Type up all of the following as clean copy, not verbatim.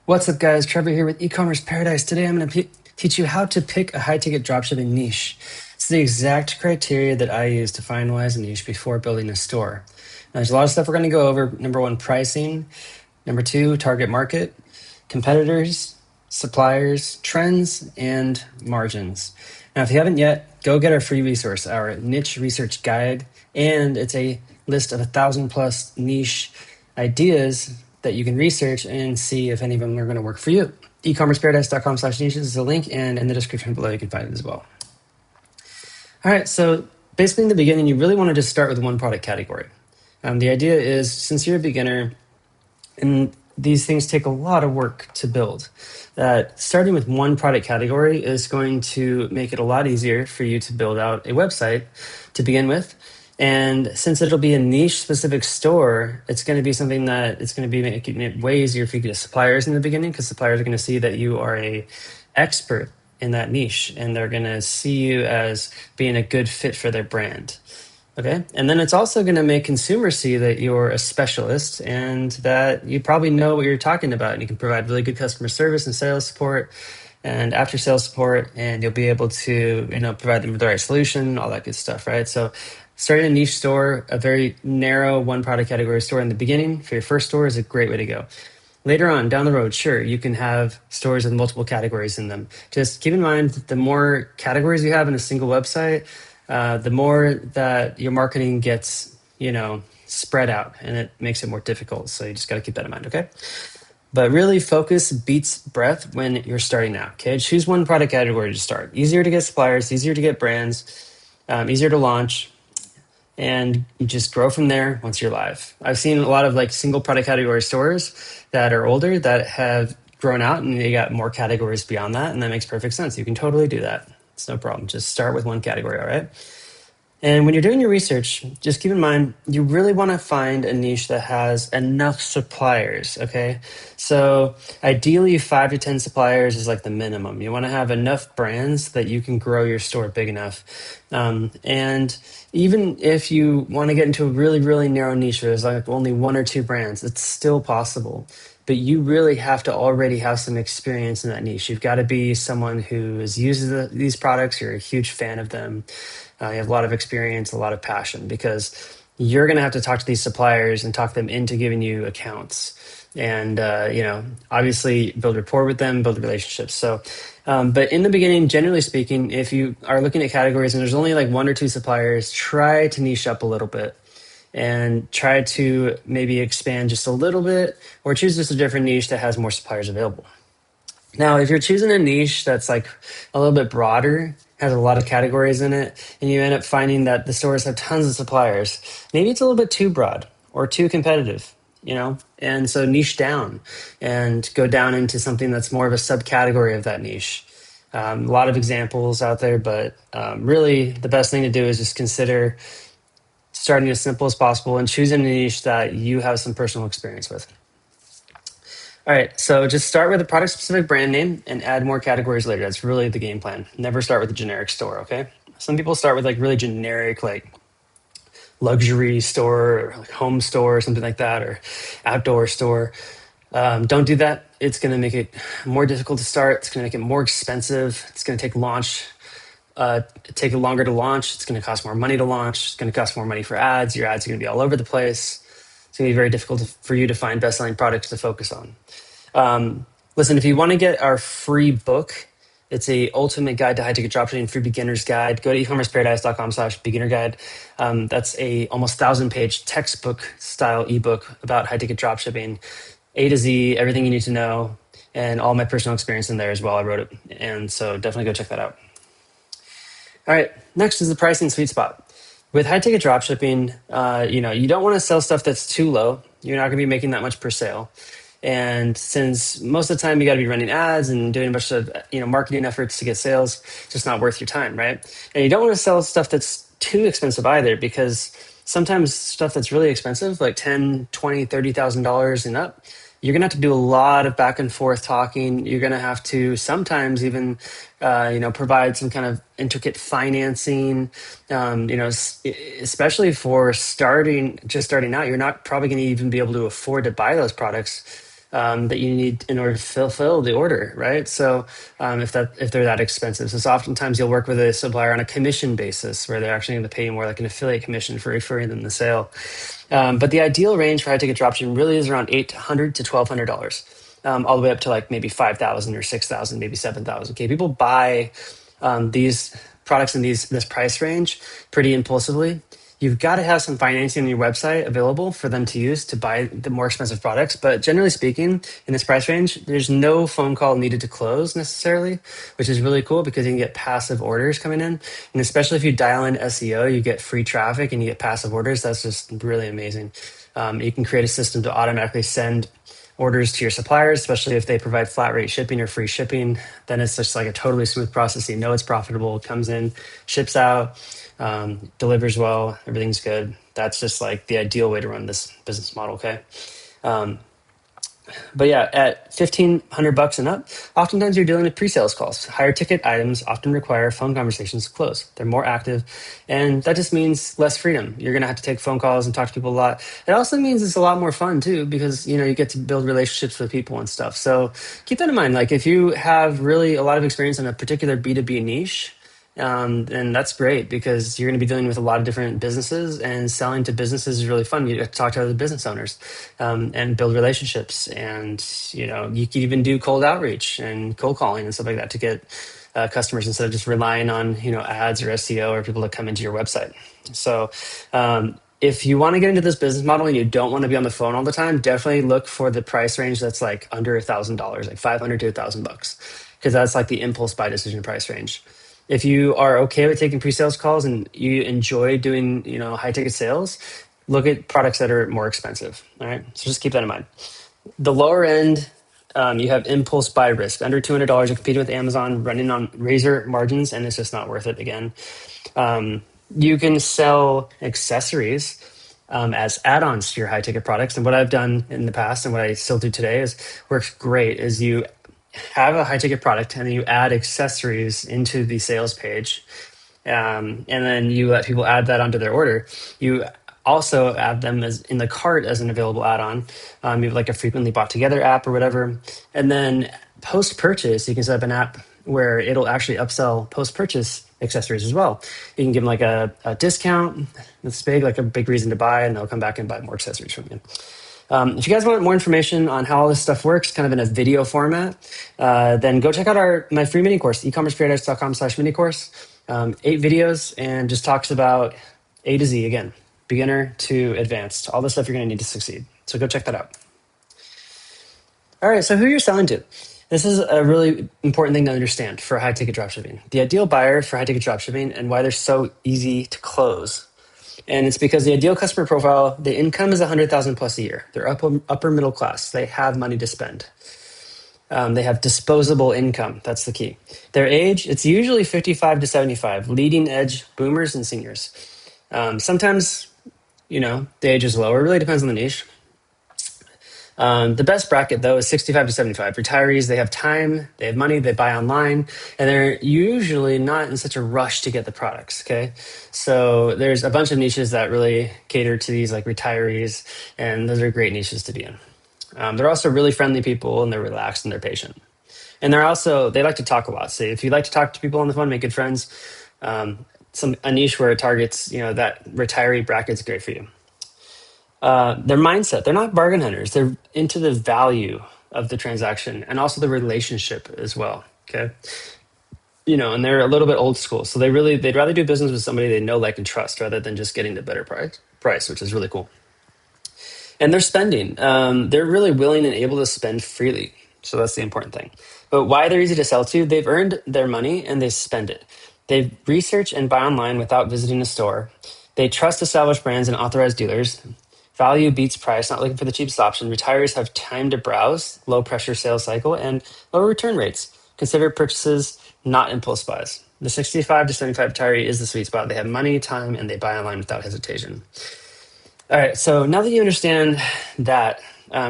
What's up, guys? Trevor here with eCommerce Paradise. Today I'm going to teach you how to pick a high-ticket dropshipping niche. It's the exact criteria that I use to finalize a niche before building a store. Now, there's a lot of stuff we're going to go over. Number one, pricing. Number two, target market, competitors, suppliers, trends, and margins. Now, if you haven't yet, go get our free resource, our niche research guide, and it's a list of 1,000 plus niche ideas that you can research and see if any of them are going to work for you. ecommerceparadise.com/niches is a link, and in the description below you can find it as well. All right, so basically in the beginning, you really want to just start with one product category. The idea is, since you're a beginner, and these things take a lot of work to build, that starting with one product category is going to make it a lot easier for you to build out a website to begin with. And since it'll be a niche specific store, it's going to be something that it's going to be making it way easier for you to get suppliers in the beginning, because suppliers are going to see that you are a expert in that niche, and they're going to see you as being a good fit for their brand. Okay. And then it's also going to make consumers see that you're a specialist and that you probably know what you're talking about, and you can provide really good customer service and sales support and after sales support, and you'll be able to, provide them with the right solution, all that good stuff, right? So starting a niche store, a very narrow one product category store in the beginning for your first store is a great way to go. Later on, down the road, sure, you can have stores with multiple categories in them. Just keep in mind that the more categories you have in a single website, the more that your marketing gets, spread out, and it makes it more difficult. So you just got to keep that in mind, okay? But really, focus beats breadth when you're starting out, okay? Choose one product category to start. Easier to get suppliers, easier to get brands, easier to launch, and you just grow from there once you're live. I've seen a lot of single product category stores that are older that have grown out, and they got more categories beyond that, and that makes perfect sense. You can totally do that. It's no problem. Just start with one category, all right? And when you're doing your research, just keep in mind, you really want to find a niche that has enough suppliers, okay? So ideally, 5 to 10 suppliers is like the minimum. You want to have enough brands that you can grow your store big enough. And even if you want to get into a really, really narrow niche where there's like only 1 or 2 brands, it's still possible. But you really have to already have some experience in that niche. You've got to be someone who has used these products. You're a huge fan of them. You have a lot of experience, a lot of passion, because you're going to have to talk to these suppliers and talk them into giving you accounts. And, obviously build rapport with them, build relationships. So, but in the beginning, generally speaking, if you are looking at categories and there's only like 1 or 2 suppliers, try to niche up a little bit and try to maybe expand just a little bit, or choose just a different niche that has more suppliers available. Now, if you're choosing a niche that's like a little bit broader, has a lot of categories in it, and you end up finding that the stores have tons of suppliers, maybe it's a little bit too broad or too competitive, and so niche down and go down into something that's more of a subcategory of that niche. A lot of examples out there, but really the best thing to do is just consider starting as simple as possible and choosing a niche that you have some personal experience with. All right, so just start with a product-specific brand name and add more categories later. That's really the game plan. Never start with a generic store, okay? Some people start with really generic, luxury store, or home store, or something like that, or outdoor store. Don't do that. It's going to make it more difficult to start. It's going to make it more expensive. It's going to take longer to launch. It's going to cost more money to launch. It's going to cost more money for ads. Your ads are going to be all over the place. It's going to be very difficult for you to find best-selling products to focus on. Listen, if you want to get our free book, it's a ultimate guide to high-ticket dropshipping, free beginner's guide. Go to ecommerceparadise.com/beginner guide. That's a almost 1,000-page textbook-style ebook about high-ticket dropshipping, A to Z, everything you need to know, and all my personal experience in there as well. I wrote it, and so definitely go check that out. All right, next is the pricing sweet spot. With high-ticket dropshipping, you don't want to sell stuff that's too low. You're not going to be making that much per sale. And since most of the time you got to be running ads and doing a bunch of marketing efforts to get sales, it's just not worth your time, right? And you don't want to sell stuff that's too expensive either, because sometimes stuff that's really expensive, like $10,000, $20,000, $30,000 and up, you're going to have to do a lot of back and forth talking. You're going to have to sometimes even, provide some kind of intricate financing, especially for just starting out. You're not probably going to even be able to afford to buy those products that you need in order to fulfill the order, right? So if they're that expensive, so oftentimes you'll work with a supplier on a commission basis where they're actually going to pay you more, like an affiliate commission for referring them the sale. But the ideal range for high ticket dropshipping really is around $800 to $1,200, all the way up to like maybe 5,000 or 6,000, maybe 7,000. Okay, people buy these products in this price range pretty impulsively. You've got to have some financing on your website available for them to use to buy the more expensive products. But generally speaking, in this price range, there's no phone call needed to close necessarily, which is really cool because you can get passive orders coming in. And especially if you dial in SEO, you get free traffic and you get passive orders. That's just really amazing. You can create a system to automatically send orders to your suppliers, especially if they provide flat rate shipping or free shipping. Then it's just like a totally smooth process. You know it's profitable, it comes in, ships out, delivers well, everything's good. That's just like the ideal way to run this business model, okay? But yeah, at $1,500 and up, oftentimes you're dealing with pre-sales calls. Higher ticket items often require phone conversations to close. They're more active, and that just means less freedom. You're going to have to take phone calls and talk to people a lot. It also means it's a lot more fun too, because you get to build relationships with people and stuff. So keep that in mind. Like if you have really a lot of experience in a particular B2B niche, and that's great because you're going to be dealing with a lot of different businesses, and selling to businesses is really fun. You get to talk to other business owners and build relationships. And, you can even do cold outreach and cold calling and stuff like that to get customers instead of just relying on, ads or SEO or people that come into your website. So, if you want to get into this business model and you don't want to be on the phone all the time, definitely look for the price range that's like under $1,000, like $500 to $1,000, because that's like the impulse buy decision price range. If you are okay with taking pre-sales calls and you enjoy doing, high ticket sales, look at products that are more expensive. All right. So just keep that in mind. The lower end, you have impulse buy risk. Under $200, you're competing with Amazon, running on razor margins, and it's just not worth it again. You can sell accessories as add-ons to your high ticket products. And what I've done in the past and what I still do today works great is you have a high ticket product and then you add accessories into the sales page. And then you let people add that onto their order. You also add them as in the cart as an available add-on. You have like a frequently bought together app or whatever. And then post-purchase, you can set up an app where it'll actually upsell post-purchase accessories as well. You can give them like a discount that's big, like a big reason to buy, and they'll come back and buy more accessories from you. If you guys want more information on how all this stuff works, kind of in a video format, then go check out my free mini course, ecommerceparadise.com/mini course. 8 videos, and just talks about A to Z again, beginner to advanced, all the stuff you're going to need to succeed. So go check that out. All right, so who you're selling to. This is a really important thing to understand for high ticket dropshipping. The ideal buyer for high ticket dropshipping and why they're so easy to close. And it's because the ideal customer profile, the income is $100,000 plus a year. They're upper middle class. They have money to spend. They have disposable income. That's the key. Their age, it's usually 55 to 75, leading edge boomers and seniors. Sometimes, the age is lower. It really depends on the niche. The best bracket, though, is 65 to 75. Retirees, they have time, they have money, they buy online, and they're usually not in such a rush to get the products, okay? So there's a bunch of niches that really cater to these, like retirees, and those are great niches to be in. They're also really friendly people, and they're relaxed, and they're patient. And they like to talk a lot. So if you like to talk to people on the phone, make good friends, a niche where it targets, that retiree bracket is great for you. Their mindset, they're not bargain hunters. They're into the value of the transaction and also the relationship as well, okay? And they're a little bit old school. So they'd rather do business with somebody they know, like, and trust rather than just getting the better price, which is really cool. And they're spending. They're really willing and able to spend freely. So that's the important thing. But why they're easy to sell to, they've earned their money and they spend it. They research and buy online without visiting a store. They trust established brands and authorized dealers. Value beats price, not looking for the cheapest option. Retirees have time to browse, low pressure sales cycle, and lower return rates. Consider purchases, not impulse buys. The 65 to 75 retiree is the sweet spot. They have money, time, and they buy online without hesitation. All right, so now that you understand that,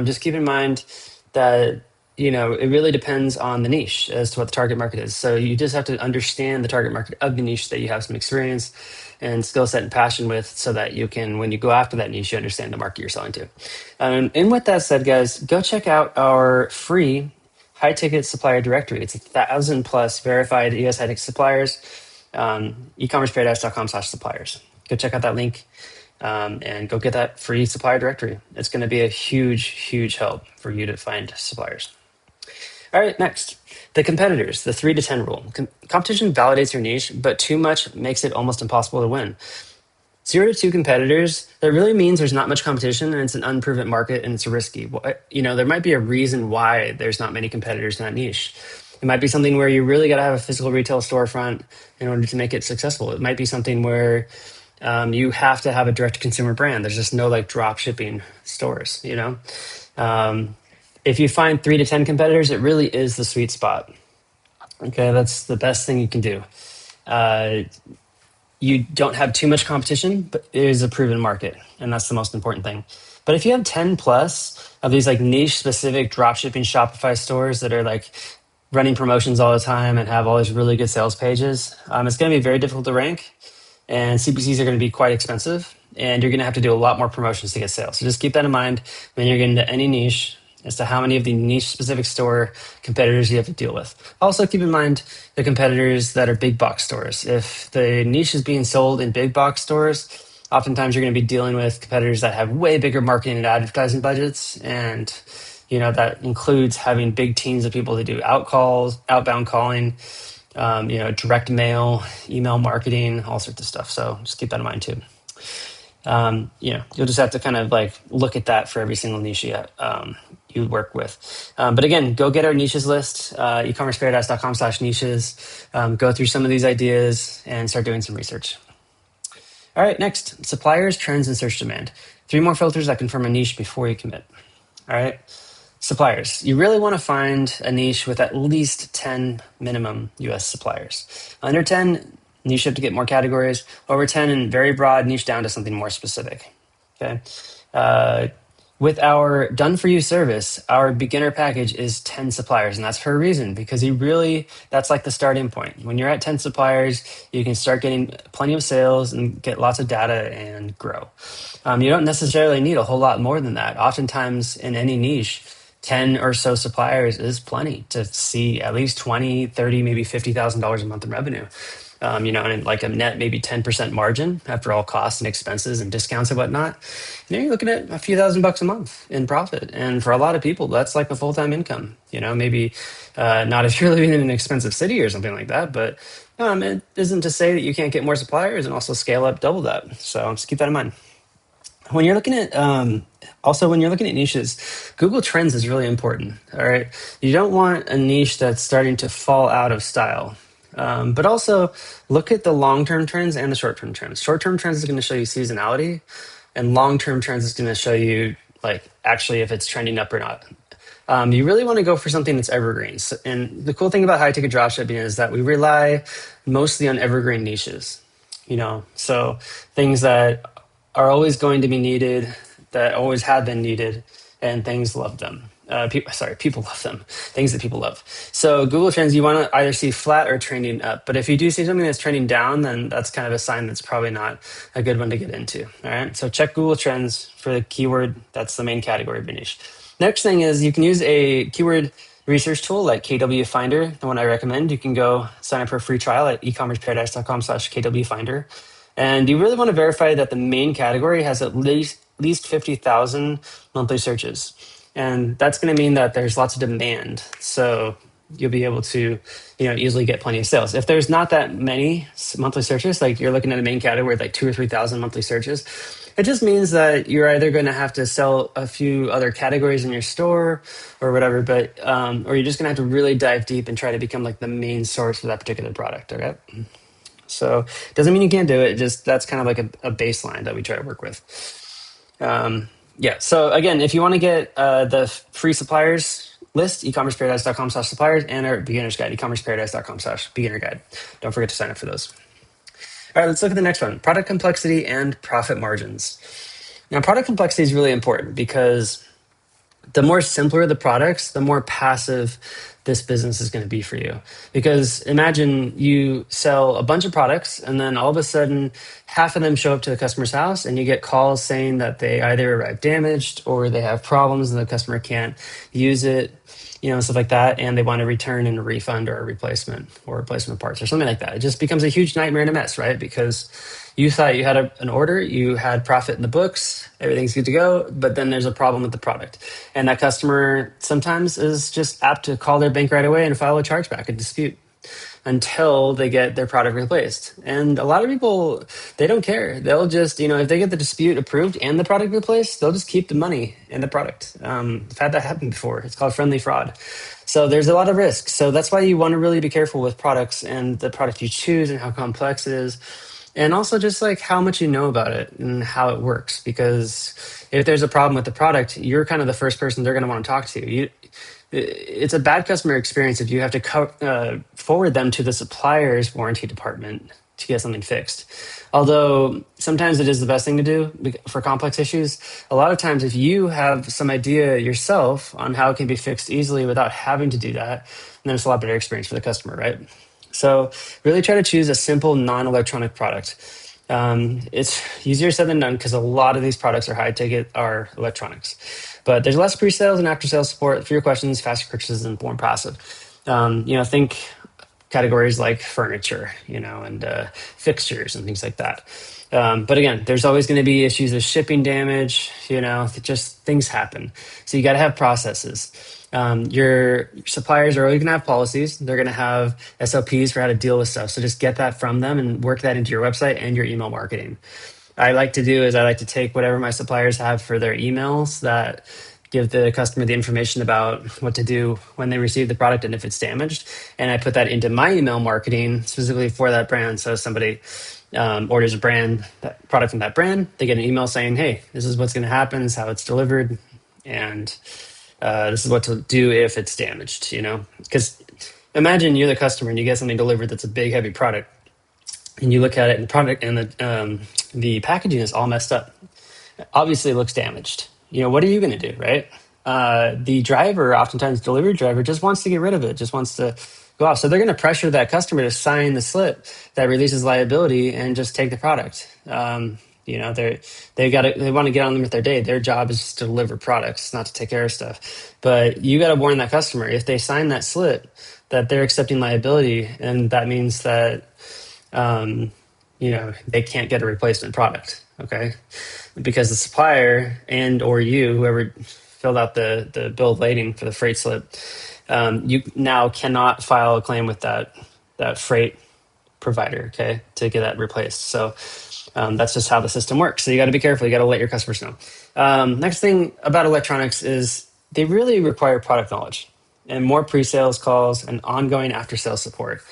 just keep in mind that it really depends on the niche as to what the target market is. So you just have to understand the target market of the niche that you have some experience and skill set and passion with, so that you can, when you go after that niche, you understand the market you're selling to. And with that said, guys, go check out our free high ticket supplier directory. It's 1,000 plus verified US high ticket suppliers. eCommerceparadise.com/suppliers. Go check out that link. And go get that free supplier directory. It's going to be a huge, huge help for you to find suppliers. All right, next, the competitors, the 3 to 10 rule. Competition validates your niche, but too much makes it almost impossible to win. 0 to 2 competitors, that really means there's not much competition and it's an unproven market and it's risky. There might be a reason why there's not many competitors in that niche. It might be something where you really got to have a physical retail storefront in order to make it successful. It might be something where you have to have a direct to consumer brand. There's just no like drop shipping stores, if you find 3 to 10 competitors, it really is the sweet spot. Okay, that's the best thing you can do. You don't have too much competition, but it is a proven market, and that's the most important thing. But if you have 10 plus of these like niche specific drop shipping Shopify stores that are like running promotions all the time and have all these really good sales pages, it's going to be very difficult to rank, and CPCs are going to be quite expensive, and you're going to have to do a lot more promotions to get sales. So just keep that in mind when you're getting into any niche, as to how many of the niche specific store competitors you have to deal with. Also keep in mind the competitors that are big box stores. If the niche is being sold in big box stores, oftentimes you're going to be dealing with competitors that have way bigger marketing and advertising budgets. And, that includes having big teams of people to do outbound calling, direct mail, email marketing, all sorts of stuff. So just keep that in mind too. You'll just have to kind of like look at that for every single niche you work with. But again, go get our niches list, ecommerceparadise.com/niches. Go through some of these ideas and start doing some research. All right, next, suppliers, trends, and search demand. 3 more filters that confirm a niche before you commit. All right. Suppliers. You really want to find a niche with at least 10 minimum US suppliers. Under 10, niche up to get more categories. Over 10 and very broad, niche down to something more specific. Okay. With our done for you service, our beginner package is 10 suppliers, and that's for a reason, because that's like the starting point. When you're at 10 suppliers, you can start getting plenty of sales and get lots of data and grow. You don't necessarily need a whole lot more than that. Oftentimes in any niche, 10 or so suppliers is plenty to see at least 20, 30, maybe $50,000 a month in revenue. And like a net maybe 10% margin after all costs and expenses and discounts and whatnot. You're looking at a few $1,000s a month in profit. And for a lot of people, that's like a full-time income. Maybe not if you're living in an expensive city or something like that, but it isn't to say that you can't get more suppliers and also scale up double that. So just keep that in mind. When you're looking at niches, Google Trends is really important. All right, you don't want a niche that's starting to fall out of style. But also look at the long-term trends and the short-term trends. Short-term trends is going to show you seasonality, and long-term trends is going to show you like actually if it's trending up or not. You really want to go for something that's evergreen. And the cool thing about high-ticket dropshipping is that we rely mostly on evergreen niches. So things that are always going to be needed, that always have been needed, and things love them. People love them. Things that people love. So Google Trends, you want to either see flat or trending up. But if you do see something that's trending down, then that's kind of a sign that's probably not a good one to get into. All right. So check Google Trends for the keyword. That's the main category of your niche. Next thing is you can use a keyword research tool like KW Finder, the one I recommend. You can go sign up for a free trial at ecommerceparadise.com/KW Finder. And you really want to verify that the main category has at least 50,000 monthly searches. And that's going to mean that there's lots of demand. So you'll be able to, easily get plenty of sales. If there's not that many monthly searches, like you're looking at a main category with like 2,000 or 3,000 monthly searches, it just means that you're either going to have to sell a few other categories in your store or whatever, but or you're just going to have to really dive deep and try to become like the main source for that particular product. Okay. So it doesn't mean you can't do it. That's kind of like a baseline that we try to work with. So again, if you want to get the free suppliers list, ecommerceparadise.com/suppliers, and our beginner's guide, ecommerceparadise.com/beginner guide. Don't forget to sign up for those. All right, let's look at the next one, product complexity and profit margins. Now, product complexity is really important because the more simpler the products, the more passive this business is going to be for you. Because imagine you sell a bunch of products and then all of a sudden half of them show up to the customer's house and you get calls saying that they either arrived damaged or they have problems and the customer can't use it, stuff like that. And they want to return in a refund or a replacement parts or something like that. It just becomes a huge nightmare and a mess, right? Because you thought you had an order, you had profit in the books, everything's good to go, but then there's a problem with the product. And that customer sometimes is just apt to call their bank right away and file a chargeback, a dispute, until they get their product replaced. And a lot of people, they don't care. They'll just, if they get the dispute approved and the product replaced, they'll just keep the money and the product. I've had that happen before. It's called friendly fraud. So there's a lot of risk. So that's why you want to really be careful with products and the product you choose and how complex it is. And also just like how much you know about it and how it works. Because if there's a problem with the product, you're kind of the first person they're going to want to talk to. It's a bad customer experience if you have to forward them to the supplier's warranty department to get something fixed. Although sometimes it is the best thing to do for complex issues. A lot of times, if you have some idea yourself on how it can be fixed easily without having to do that, then it's a lot better experience for the customer, right? So really try to choose a simple non-electronic product. It's easier said than done because a lot of these products are high ticket, are electronics. But there's less pre-sales and after-sales support, fewer questions, faster purchases, and more passive. Think categories like furniture, and fixtures and things like that. But again, there's always going to be issues with shipping damage, just things happen. So you got to have processes. Your suppliers are always going to have policies. They're going to have SOPs for how to deal with stuff. So just get that from them and work that into your website and your email marketing. I like to take whatever my suppliers have for their emails that give the customer the information about what to do when they receive the product and if it's damaged. And I put that into my email marketing specifically for that brand. So if somebody orders that product from that brand, they get an email saying, hey, this is what's going to happen, this is how it's delivered, and this is what to do if it's damaged, Because imagine you're the customer and you get something delivered that's a big, heavy product, and you look at it and the product and the packaging is all messed up. Obviously, it looks damaged. What are you going to do, right? The driver, oftentimes delivery driver, just wants to get rid of it, just wants to go off. So they're going to pressure that customer to sign the slip that releases liability and just take the product. They want to get on with their day. Their job is just to deliver products, not to take care of stuff. But you got to warn that customer if they sign that slip that they're accepting liability, and that means that they can't get a replacement product. Okay, because the supplier and or you, whoever filled out the bill of lading for the freight slip, you now cannot file a claim with that freight provider, okay, to get that replaced. So that's just how the system works. So you got to be careful. You got to let your customers know. Next thing about electronics is they really require product knowledge and more pre-sales calls and ongoing after-sales support.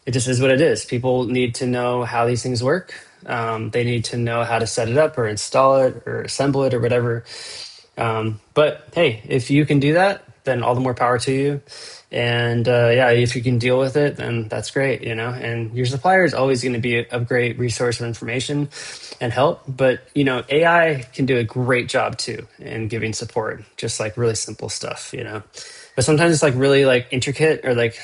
It just is what it is. People need to know how these things work. They need to know how to set it up or install it or assemble it or whatever. But hey, if you can do that, then all the more power to you. And if you can deal with it, then that's great, and your supplier is always going to be a great resource of information and help. But, AI can do a great job too in giving support, just like really simple stuff, But sometimes it's like really like intricate or like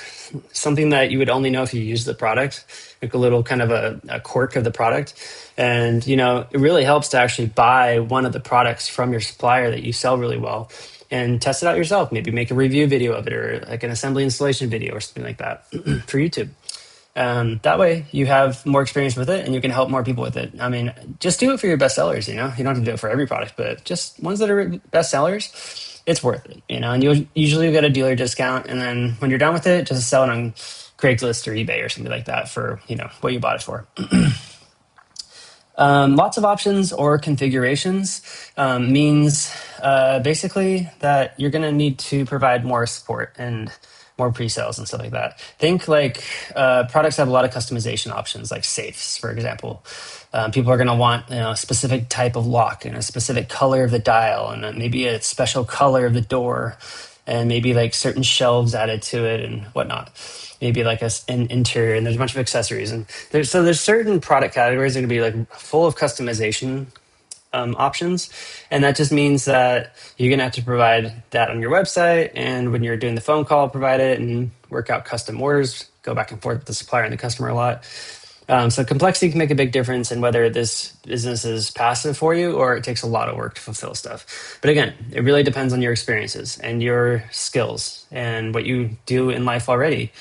something that you would only know if you use the product, like a little kind of a quirk of the product. And, it really helps to actually buy one of the products from your supplier that you sell really well and test it out yourself. Maybe make a review video of it or like an assembly installation video or something like that for YouTube. That way you have more experience with it and you can help more people with it. I mean, just do it for your best sellers, You don't have to do it for every product, but just ones that are best sellers, it's worth it, and you'll usually get a dealer discount. And then when you're done with it, just sell it on Craigslist or eBay or something like that for, what you bought it for. Lots of options or configurations means basically that you're going to need to provide more support and more pre-sales and stuff like that. Think like products have a lot of customization options, like safes, for example. People are going to want a specific type of lock and a specific color of the dial and maybe a special color of the door and maybe like certain shelves added to it and whatnot. Maybe like an interior, and there's a bunch of accessories. And there's certain product categories that are going to be like full of customization options. And that just means that you're going to have to provide that on your website. And when you're doing the phone call, provide it and work out custom orders, go back and forth with the supplier and the customer a lot. So complexity can make a big difference in whether this business is passive for you or it takes a lot of work to fulfill stuff. But again, it really depends on your experiences and your skills and what you do in life already.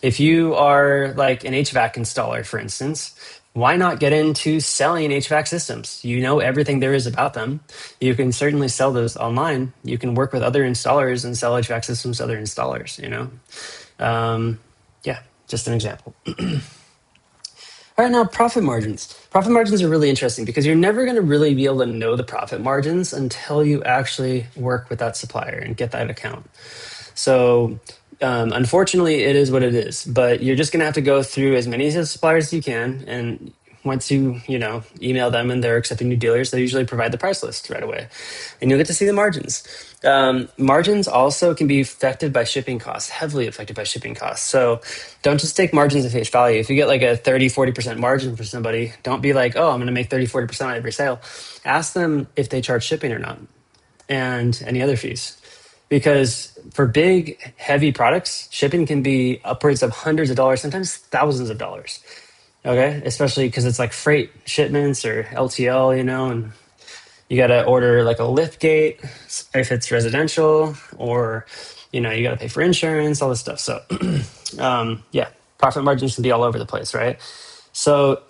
If you are like an HVAC installer, for instance, why not get into selling HVAC systems? You know everything there is about them. You can certainly sell those online. You can work with other installers and sell HVAC systems to other installers, you know? Yeah, just an example. All right, now profit margins. Profit margins are really interesting because you're never going to really be able to know the profit margins until you actually work with that supplier and get that account. So unfortunately, it is what it is. But you're just going to have to go through as many suppliers as you can. And once you email them and they're accepting new dealers, they usually provide the price list right away, and you'll get to see the margins. Margins also can be affected by shipping costs, heavily affected by shipping costs. So don't just take margins at face value. If you get like a 30-40% margin for somebody, don't be like, oh, I'm going to make 30-40% on every sale. Ask them if they charge shipping or not and any other fees. Because for big, heavy products, shipping can be upwards of hundreds of dollars, sometimes thousands of dollars. Okay, especially because it's like freight shipments or LTL, and you got to order like a lift gate if it's residential, or you got to pay for insurance, all this stuff. So, yeah, profit margins can be all over the place, right? So,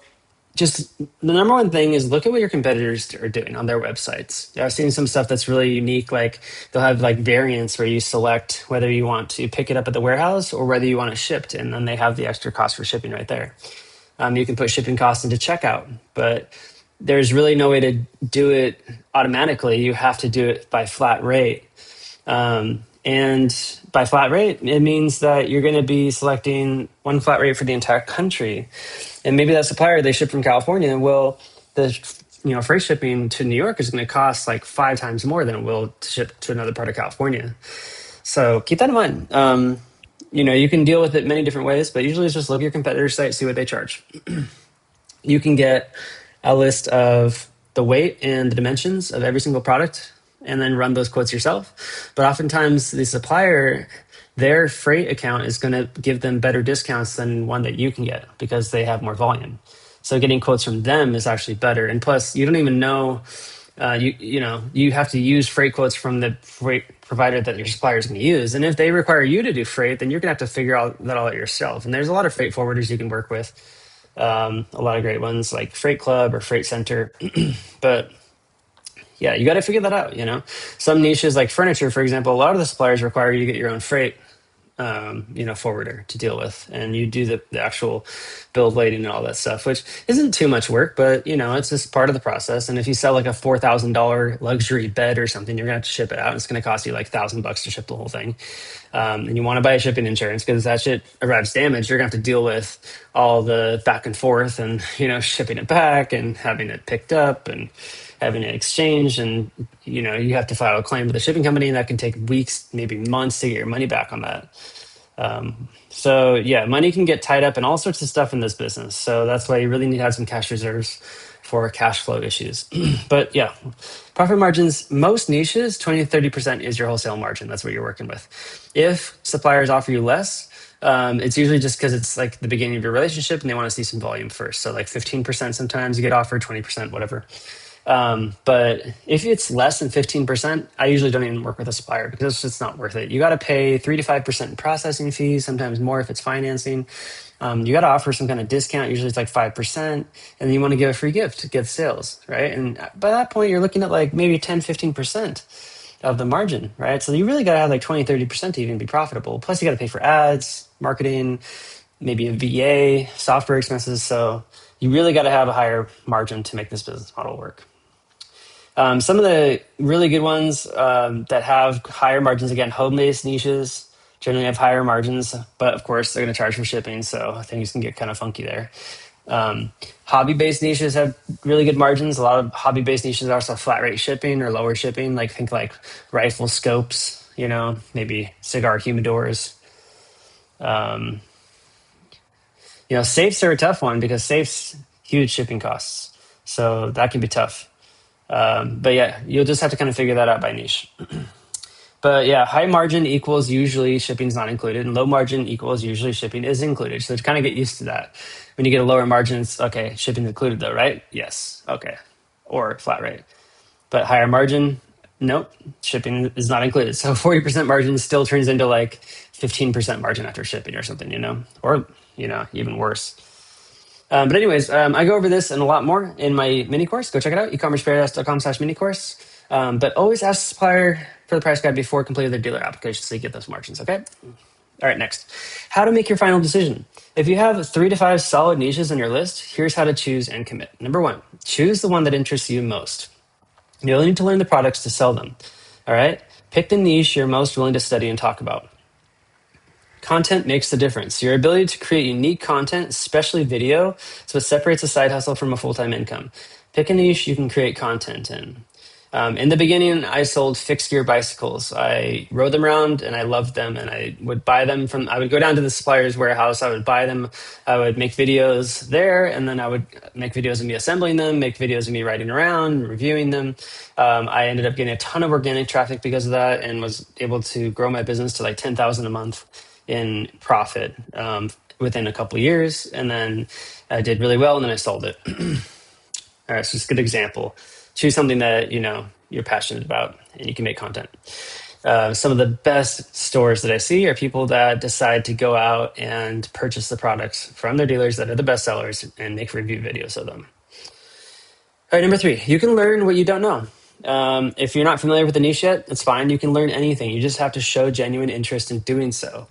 just the number one thing is look at what your competitors are doing on their websites. I've seen some stuff that's really unique. Like they'll have like variants where you select whether you want to pick it up at the warehouse or whether you want it shipped, and then they have the extra cost for shipping right there. You can put shipping costs into checkout, but there's really no way to do it automatically. You have to do it by flat rate. And by flat rate, it means that you're going to be selecting one flat rate for the entire country. And maybe that supplier, they ship from California. Well, the freight shipping to New York is going to cost like 5 times more than it will to ship to another part of California. So keep that in mind. You can deal with it many different ways, but usually it's just look at your competitor's site, see what they charge. You can get a list of the weight and the dimensions of every single product and then run those quotes yourself. But oftentimes the supplier, their freight account is going to give them better discounts than one that you can get because they have more volume. So getting quotes from them is actually better. And plus, you don't even know, you have to use freight quotes from the freight provider that your supplier is going to use. And if they require you to do freight, then you're going to have to figure out that all out yourself. And there's a lot of freight forwarders you can work with. A lot of great ones like Freight Club or Freight Center. But yeah, you got to figure that out. Some niches like furniture, for example, a lot of the suppliers require you to get your own freight forwarder to deal with, and you do the actual bill of lading and all that stuff, which isn't too much work, but it's just part of the process. And if you sell like a $4,000 luxury bed or something, you're gonna have to ship it out. It's gonna cost you like $1,000 to ship the whole thing. And you want to buy a shipping insurance because that shit arrives damaged. You're gonna have to deal with all the back and forth and shipping it back and having it picked up and having it exchanged, and you have to file a claim with the shipping company, and that can take weeks, maybe months to get your money back on that. So yeah, money can get tied up in all sorts of stuff in this business. So that's why you really need to have some cash reserves for cash flow issues. But yeah, profit margins, most niches, 20-30% is your wholesale margin. That's what you're working with. If suppliers offer you less, it's usually just because it's like the beginning of your relationship and they want to see some volume first. So like 15% sometimes you get offered, 20%, whatever. But if it's less than 15%, I usually don't even work with a supplier because it's just not worth it. You got to pay 3 to 5% in processing fees, sometimes more if it's financing. You got to offer some kind of discount. Usually it's like 5%, and then you want to give a free gift to get sales, right? And by that point, you're looking at like maybe 10-15% of the margin, right? So you really got to have like 20-30% to even be profitable. Plus you got to pay for ads, marketing, maybe a VA, software expenses. So you really got to have a higher margin to make this business model work. Some of the really good ones that have higher margins, again, home-based niches generally have higher margins, but of course they're going to charge for shipping, so things can get kind of funky there. Hobby-based niches have really good margins. A lot of hobby-based niches are also flat rate shipping or lower shipping, think like rifle scopes, maybe cigar humidors. Safes are a tough one because safes huge shipping costs, so that can be tough. But yeah, you'll just have to kind of figure that out by niche. But yeah, high margin equals usually shipping's not included, and low margin equals usually shipping is included. So to kind of get used to that. When you get a lower margin, it's okay, shipping included though, right? Yes. Okay. Or flat rate. But higher margin, nope, shipping is not included. So 40% margin still turns into like 15% margin after shipping or something, or, even worse. But anyways, I go over this and a lot more in my mini course. Go check it out, ecommerceparadise.com/mini course. But always ask the supplier for the price guide before completing their dealer application so you get those margins, okay? All right, next. How to make your final decision. If you have 3 to 5 solid niches on your list, here's how to choose and commit. Number 1, choose the one that interests you most. You'll need to learn the products to sell them, all right? Pick the niche you're most willing to study and talk about. Content makes the difference. Your ability to create unique content, especially video, is what separates a side hustle from a full-time income. Pick a niche you can create content in. In the beginning, I sold fixed gear bicycles. I rode them around and I loved them, and I would buy them I would go down to the supplier's warehouse. I would buy them. I would make videos there, and then I would make videos of me assembling them, make videos of me riding around, reviewing them. I ended up getting a ton of organic traffic because of that, and was able to grow my business to like 10,000 a month in profit within a couple of years. And then I did really well, and then I sold it. All right, so just a good example. Choose something that you're passionate about and you can make content. Some of the best stores that I see are people that decide to go out and purchase the products from their dealers that are the best sellers and make review videos of them. All right, number 3, you can learn what you don't know. If you're not familiar with the niche yet, it's fine. You can learn anything. You just have to show genuine interest in doing so.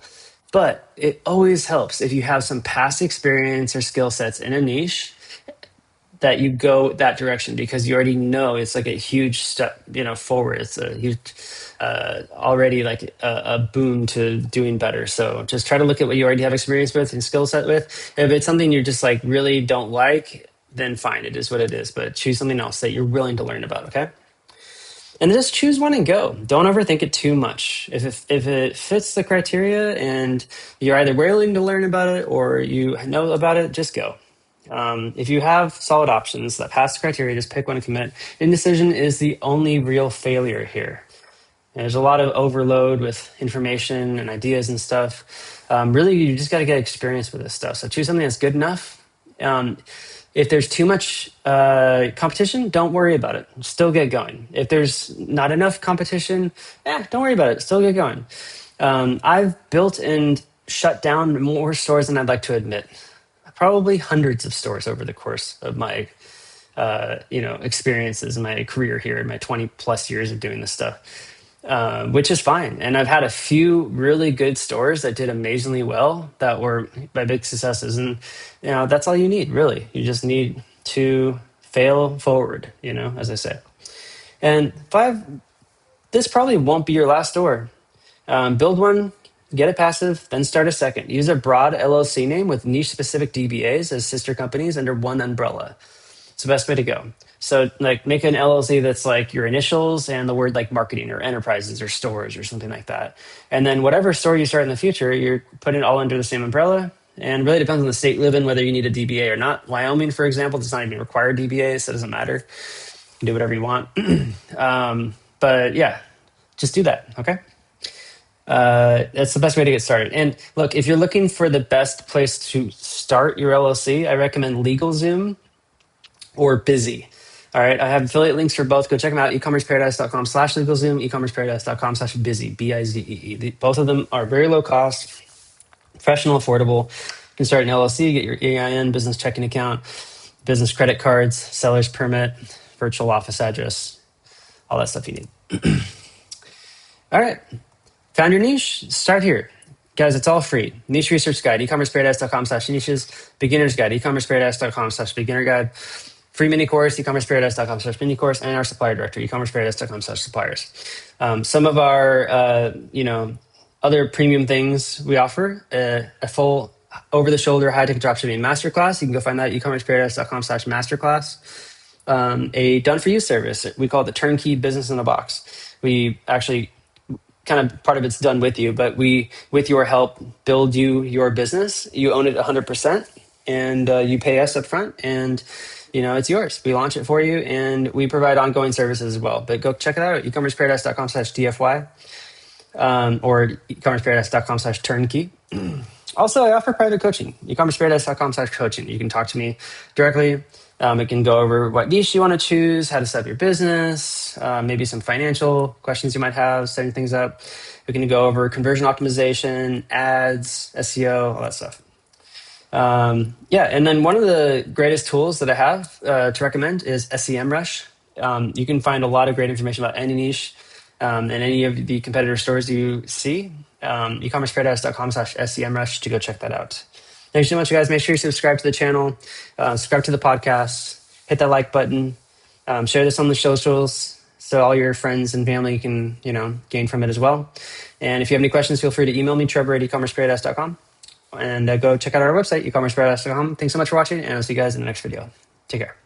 But it always helps if you have some past experience or skill sets in a niche that you go that direction, because you already know it's like a huge step, forward. It's a huge, already like a boon to doing better. So just try to look at what you already have experience with and skill set with. If it's something you're just like really don't like, then fine, it is what it is. But choose something else that you're willing to learn about, okay? And just choose one and go. Don't overthink it too much. If it fits the criteria and you're either willing to learn about it or you know about it, just go. If you have solid options that pass the criteria, just pick one and commit. Indecision is the only real failure here. There's a lot of overload with information and ideas and stuff. Really, you just got to get experience with this stuff. So choose something that's good enough. If there's too much competition, don't worry about it. Still get going. If there's not enough competition, don't worry about it. Still get going. I've built and shut down more stores than I'd like to admit. Probably hundreds of stores over the course of my experiences in my career here, in my 20 plus years of doing this stuff, which is fine. And I've had a few really good stores that did amazingly well that were my big successes. And that's all you need, really. You just need to fail forward, as I say. And 5, this probably won't be your last store. Build one, get it passive, then start a second. Use a broad LLC name with niche-specific DBAs as sister companies under one umbrella. It's the best way to go. So like make an LLC that's like your initials and the word like marketing or enterprises or stores or something like that. And then whatever store you start in the future, you're putting it all under the same umbrella. And really depends on the state you live in, whether you need a DBA or not. Wyoming, for example, does not even require DBAs, so it doesn't matter. You can do whatever you want. But yeah, just do that, okay? That's the best way to get started. And look, if you're looking for the best place to start your LLC, I recommend LegalZoom or Busy. All right, I have affiliate links for both. Go check them out, ecommerceparadise.com/LegalZoom, ecommerceparadise.com/busy, BIZEE. Both of them are very low cost, professional, affordable. You can start an LLC, get your EIN, business checking account, business credit cards, seller's permit, virtual office address, all that stuff you need. All right. Found your niche? Start here. Guys, it's all free. Niche research guide, ecommerceparadise.com/niches. Beginner's guide, ecommerceparadise.com/beginner guide. Free mini course, ecommerceparadise.com/mini course, and our supplier directory, ecommerceparadise.com/suppliers. Some of our, other premium things we offer, a full over-the-shoulder high-ticket dropshipping masterclass. You can go find that at ecommerceparadise.com/masterclass. A done-for-you service. We call it the turnkey business in a box. We actually kind of part of it's done with you, but we, with your help, build you your business. You own it 100%, and you pay us up front, and it's yours. We launch it for you, and we provide ongoing services as well. But go check it out at ecommerceparadise.com/DFY, or ecommerceparadise.com/turnkey. Also, I offer private coaching, ecommerceparadise.com/coaching. You can talk to me directly. We can go over what niche you want to choose, how to set up your business, maybe some financial questions you might have, setting things up. We can go over conversion optimization, ads, SEO, all that stuff. Yeah, and then one of the greatest tools that I have to recommend is SEMrush. You can find a lot of great information about any niche and any of the competitor stores you see. ecommerceparadise.com/SEMrush to go check that out. Thanks so much, guys. Make sure you subscribe to the channel, subscribe to the podcast, hit that like button, share this on the socials so all your friends and family can, gain from it as well. And if you have any questions, feel free to email me, Trevor@ecommerceparadise.com. And go check out our website, ecommerceparadise.com. Thanks so much for watching, and I'll see you guys in the next video. Take care.